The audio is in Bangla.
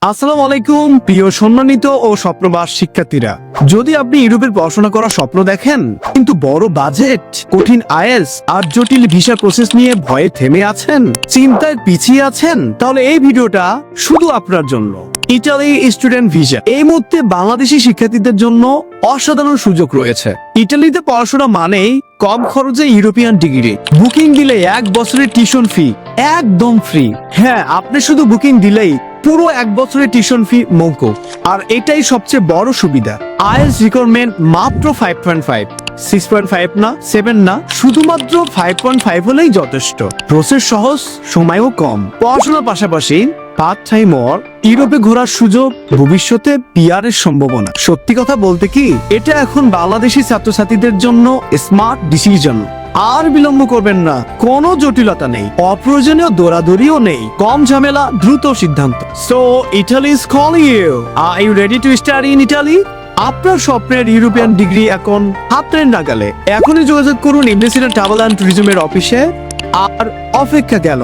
আসসালামু আলাইকুম প্রিয় সম্মানিত ও স্বপ্নবাস শিক্ষার্থীরা, যদি আপনি ইউরোপের পড়াশোনা করার স্বপ্ন দেখেন কিন্তু বড় বাজেট, কঠিন আইএলটিএস আর জটিল ভিসা প্রসেস নিয়ে ভয়ে থেমে আছেন, চিন্তায় পিছিয়ে আছেন, তাহলে এই ভিডিওটা শুধু আপনার জন্য। ইটালি স্টুডেন্ট ভিসা এই মুহূর্তে বাংলাদেশি শিক্ষার্থীদের জন্য অসাধারণ সুযোগ রয়েছে। ইটালিতে পড়াশোনা মানেই কম খরচে ইউরোপিয়ান ডিগ্রি। বুকিং দিলে 1 বছরের টিউশন ফি একদম ফ্রি। হ্যাঁ, আপনি শুধু বুকিং দিলেই পুরো 1 বছরের টিউশন ফি মৌকুফ। আর এটাই সবচেয়ে বড় সুবিধা, আইএলটিএস রিকোয়ারমেন্ট মাত্র 5.5, 6.5 না, 7 না, শুধুমাত্র 5.5 হলেই যথেষ্ট। প্রসেস সহজ, সময়ও কম। পড়াশোনার পাশাপাশি পার্ট টাইম ওয়ার্ক, ইউরোপে ঘোরার সুযোগ, ভবিষ্যতে পিআর এর সম্ভাবনা। সত্যি কথা বলতে কি, এটা এখন বাংলাদেশি ছাত্রছাত্রীদের জন্য স্মার্ট ডিসিশন। আর বিলম্ব করবেন না, কোনো জটিলতা নেই, অপ্রয়োজনীয় দৌড়াদৌড়িও নেই, কম ঝামেলা, দ্রুত সিদ্ধান্ত। So Italy is calling you. Are you ready to study in Italy? আপনার স্বপ্নের ইউরোপিয়ান ডিগ্রি এখন হাতের নাগালে। এখনই যোগাযোগ করুন ইমবেসিডর ট্রাভেল অ্যান্ড ট্যুরিজমের অফিসে। আর অপেক্ষা গেল।